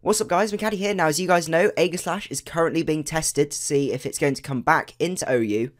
What's up guys, Macadii here. Now as you guys know, Aegislash is currently being tested to see if it's going to come back into OU,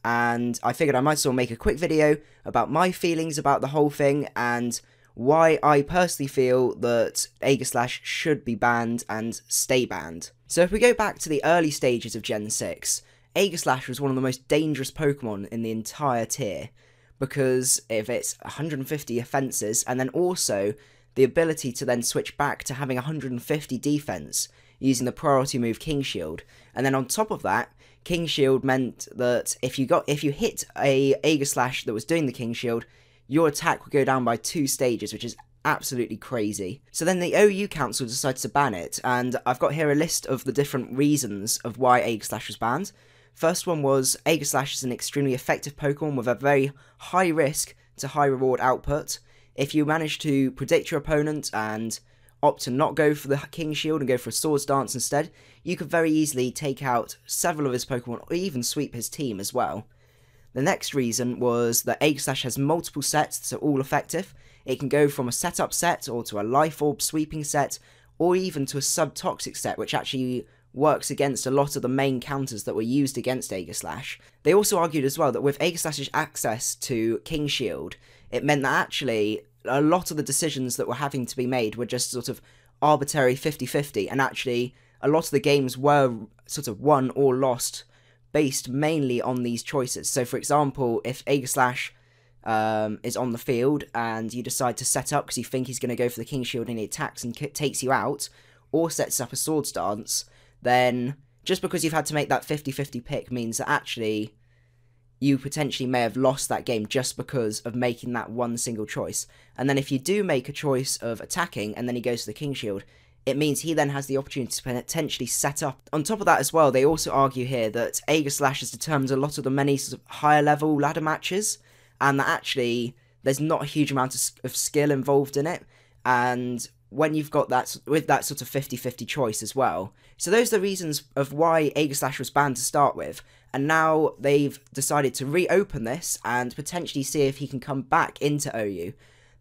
and I figured I might as well make a quick video about my feelings about the whole thing and why I personally feel that Aegislash should be banned and stay banned. So if we go back to the early stages of Gen 6, Aegislash was one of the most dangerous Pokemon in the entire tier, because if it's 150 offences and then also the ability to then switch back to having 150 defense using the priority move King Shield, and then on top of that, King Shield meant that if you hit a Aegislash that was doing the King Shield, your attack would go down by 2 stages, which is absolutely crazy. So then the OU Council decided to ban it, and I've got here a list of the different reasons of why Aegislash was banned. First one was Aegislash is an extremely effective Pokemon with a very high risk to high reward output. If you manage to predict your opponent and opt to not go for the King Shield and go for a Swords Dance instead, you could very easily take out several of his Pokemon or even sweep his team as well. The next reason was that Aegislash has multiple sets that are all effective. It can go from a setup set or to a Life Orb sweeping set or even to a sub-toxic set, which actually works against a lot of the main counters that were used against Aegislash. They also argued as well that with Aegislash's access to King Shield, it meant that actually a lot of the decisions that were having to be made were just sort of arbitrary 50-50, and actually a lot of the games were sort of won or lost based mainly on these choices. So for example, if Aegislash is on the field and you decide to set up because you think he's going to go for the King Shield and he attacks and takes you out, or sets up a Swords Dance, then just because you've had to make that 50-50 pick means that actually you potentially may have lost that game just because of making that one single choice. And then if you do make a choice of attacking and then he goes to the King Shield, it means he then has the opportunity to potentially set up. On top of that as well, they also argue here that Aegislash has determined a lot of the many sort of higher level ladder matches, and that actually there's not a huge amount of skill involved in it, and when you've got that, with that sort of 50-50 choice as well. So those are the reasons of why Aegislash was banned to start with, and now they've decided to reopen this and potentially see if he can come back into OU.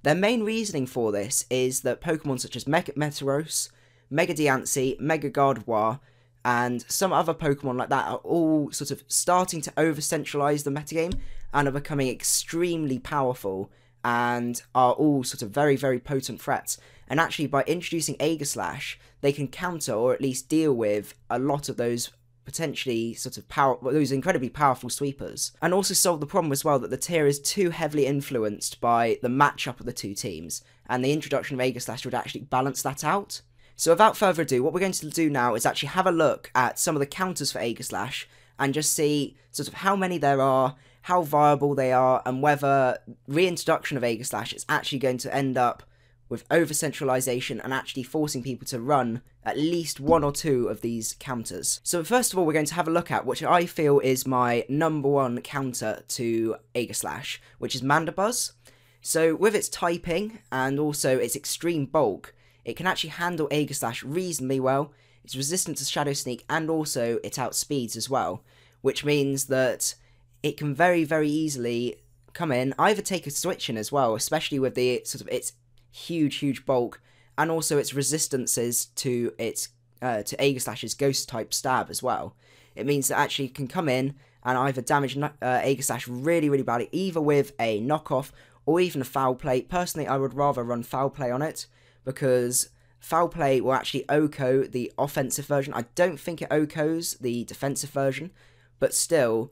Their main reasoning for this is that Pokemon such as Mega-Metagross, Mega-Diancie, Mega-Gardevoir, and some other Pokemon like that are all sort of starting to over-centralise the metagame and are becoming extremely powerful and are all sort of very, very potent threats. And actually by introducing Aegislash, they can counter or at least deal with a lot of those potentially sort of those incredibly powerful sweepers, and also solve the problem as well that the tier is too heavily influenced by the matchup of the two teams, and the introduction of Aegislash would actually balance that out. So without further ado, what we're going to do now is actually have a look at some of the counters for Aegislash and just see sort of how many there are, how viable they are, and whether reintroduction of Aegislash is actually going to end up with over-centralisation and actually forcing people to run at least 1 or 2 of these counters. So first of all, we're going to have a look at which I feel is my #1 counter to Aegislash, which is Mandibuzz. So with its typing and also its extreme bulk, it can actually handle Aegislash reasonably well. It's resistant to Shadow Sneak and also it outspeeds as well, which means that it can very, very easily come in, either take a switch in as well, especially with the sort of its huge bulk, and also its resistances to its to Aegislash's ghost type stab as well. It means that actually it can come in and either damage Aegislash really badly, either with a knockoff or even a foul play. Personally, I would rather run foul play on it, because foul play will actually OHKO the offensive version. I don't think it OHKOs the defensive version, but still,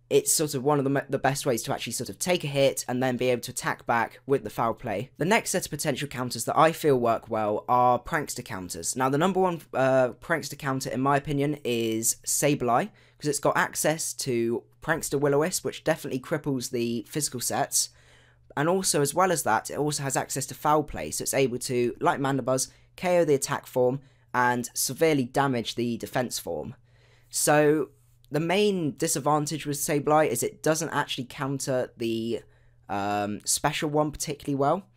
it's sort of one of the best ways to actually sort of take a hit and then be able to attack back with the foul play. The next set of potential counters that I feel work well are prankster counters. Now the #1 prankster counter in my opinion is Sableye, because it's got access to prankster Will-O-Wisp, which definitely cripples the physical sets, and also as well as that it also has access to foul play, so it's able to, like Mandibuzz, KO the attack form and severely damage the defense form. So the main disadvantage with Sableye is it doesn't actually counter the special one particularly well,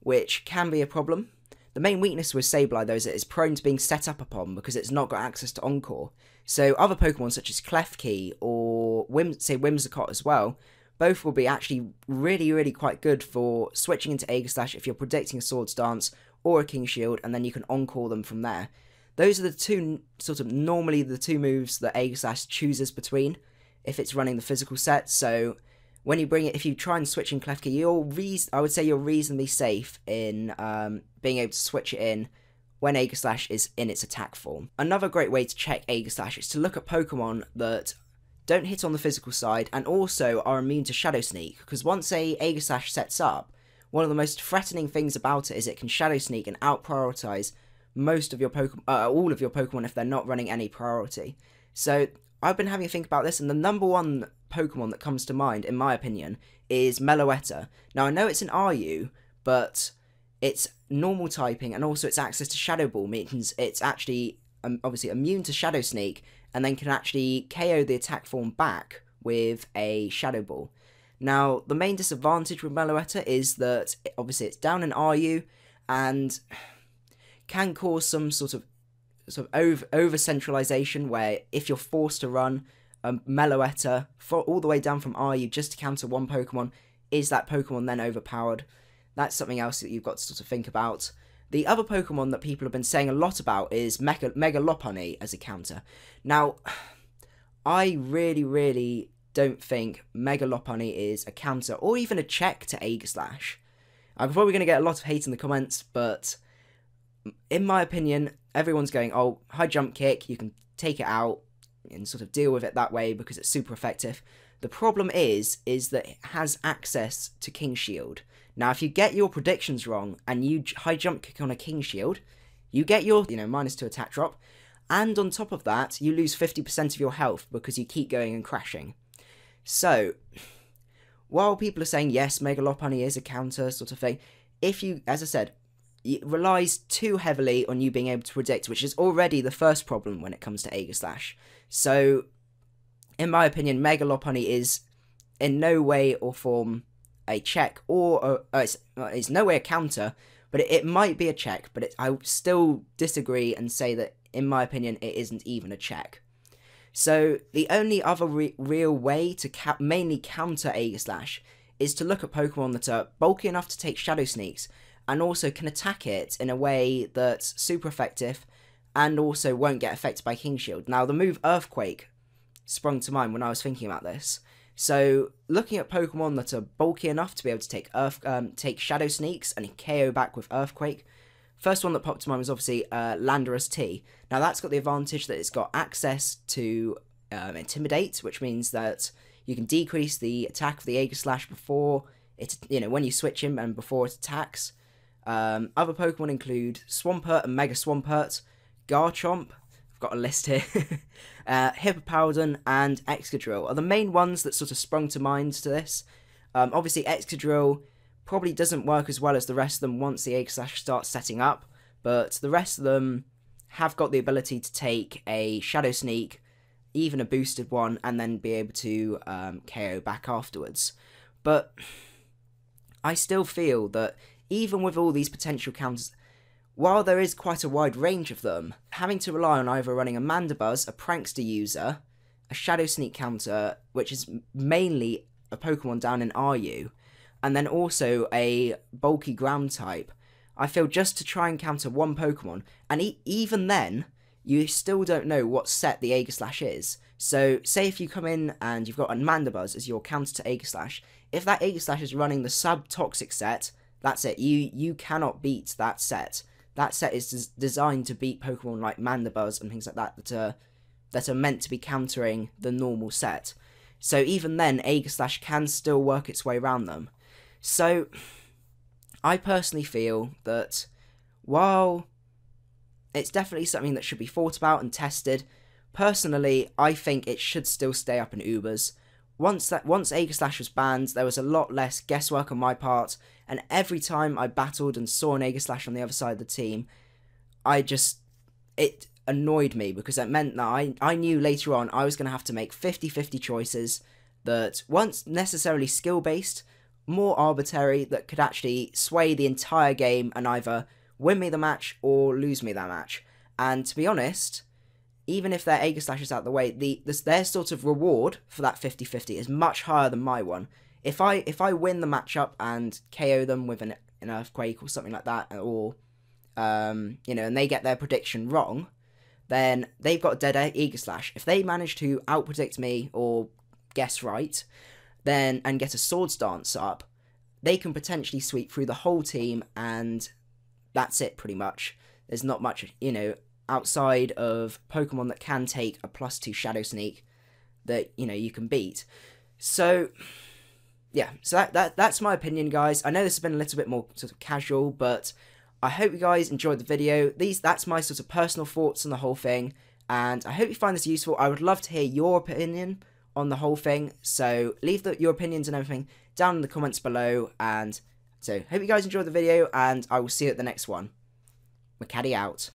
which can be a problem. The main weakness with Sableye though is it is prone to being set up upon because it's not got access to Encore. So other Pokemon such as Klefki or Whimsicott as well, both will be actually really quite good for switching into Aegislash if you're predicting a Swords Dance or a King Shield, and then you can encore them from there. Those are the two, normally the two moves that Aegislash chooses between if it's running the physical set. So when you bring it, if you try and switch in Klefki, I would say you're reasonably safe in being able to switch it in when Aegislash is in its attack form. Another great way to check Aegislash is to look at Pokemon that don't hit on the physical side and also are immune to Shadow Sneak, because once a Aegislash sets up, one of the most threatening things about it is it can Shadow Sneak and out-prioritize most of your all of your Pokemon if they're not running any priority. So I've been having a think about this, and the number one Pokemon that comes to mind, in my opinion, is Meloetta. Now, I know it's an RU, but its normal typing and also its access to Shadow Ball means it's actually obviously immune to Shadow Sneak, and then can actually KO the attack form back with a Shadow Ball. Now, the main disadvantage with Meloetta is that, obviously, it's down in RU, and can cause some sort of over-centralization, where if you're forced to run a Meloetta all the way down from RU just to counter one Pokemon, is that Pokemon then overpowered? That's something else that you've got to sort of think about. The other Pokemon that people have been saying a lot about is Mega-Lopunny as a counter. Now, I really don't think Mega-Lopunny is a counter or even a check to Aegislash. I'm probably going to get a lot of hate in the comments, but in my opinion, everyone's going, oh, high jump kick, you can take it out and sort of deal with it that way because it's super effective. The problem is that it has access to King Shield. Now, if you get your predictions wrong and you high jump kick on a King Shield, you get your, -2 attack drop, and on top of that, you lose 50% of your health because you keep going and crashing. So, while people are saying, yes, Mega-Lopunny is a counter sort of thing, if you, as I said, it relies too heavily on you being able to predict, which is already the first problem when it comes to Aegislash. So, in my opinion, Mega-Lopunny is in no way or form a check, or it's no way a counter, but it might be a check, but I still disagree and say that, in my opinion, it isn't even a check. So, the only other real way to mainly counter Aegislash is to look at Pokemon that are bulky enough to take Shadow Sneaks, and also can attack it in a way that's super effective, and also won't get affected by King Shield. Now, the move Earthquake sprung to mind when I was thinking about this. So, looking at Pokemon that are bulky enough to be able to take Shadow Sneaks and KO back with Earthquake, first one that popped to mind was obviously Landorus T. Now, that's got the advantage that it's got access to Intimidate, which means that you can decrease the attack of the Aegislash before it, when you switch him and before it attacks. Other Pokemon include Swampert and Mega Swampert, Garchomp, I've got a list here, Hippowdon and Excadrill are the main ones that sort of sprung to mind to this. Obviously, Excadrill probably doesn't work as well as the rest of them once the Aegislash starts setting up, but the rest of them have got the ability to take a Shadow Sneak, even a boosted one, and then be able to KO back afterwards. But I still feel that even with all these potential counters, while there is quite a wide range of them, having to rely on either running a Mandibuzz, a Prankster user, a Shadow Sneak counter, which is mainly a Pokemon down in RU, and then also a bulky ground type, I feel just to try and counter one Pokemon, and even then, you still don't know what set the Aegislash is. So, say if you come in and you've got a Mandibuzz as your counter to Aegislash, if that Aegislash is running the sub-toxic set, that's it, you cannot beat that set. That set is designed to beat Pokemon like Mandibuzz and things like that are meant to be countering the normal set. So even then, Aegislash can still work its way around them. So, I personally feel that while it's definitely something that should be thought about and tested, personally, I think it should still stay up in Ubers. Once Aegislash was banned, there was a lot less guesswork on my part, and every time I battled and saw an Aegislash on the other side of the team, it annoyed me, because it meant that I knew later on I was going to have to make 50-50 choices that weren't necessarily skill-based, more arbitrary, that could actually sway the entire game and either win me the match or lose me that match. And to be honest, even if their Aegislash is out of the way, their sort of reward for that 50-50 is much higher than my one. If I win the matchup and KO them with an Earthquake or something like that, or you know, and they get their prediction wrong, then they've got dead Aegislash. If they manage to outpredict me or guess right, then and get a Swords Dance up, they can potentially sweep through the whole team, and that's it pretty much. There's not much, you know, outside of Pokemon that can take a +2 Shadow Sneak that, you know, you can beat. So yeah, so that's my opinion, guys. I know this has been a little bit more sort of casual, but I hope you guys enjoyed the video. That's my sort of personal thoughts on the whole thing, and I hope you find this useful. I would love to hear your opinion on the whole thing, so leave your opinions and everything down in the comments below, and so hope you guys enjoyed the video, and I will see you at the next one. Macadii out.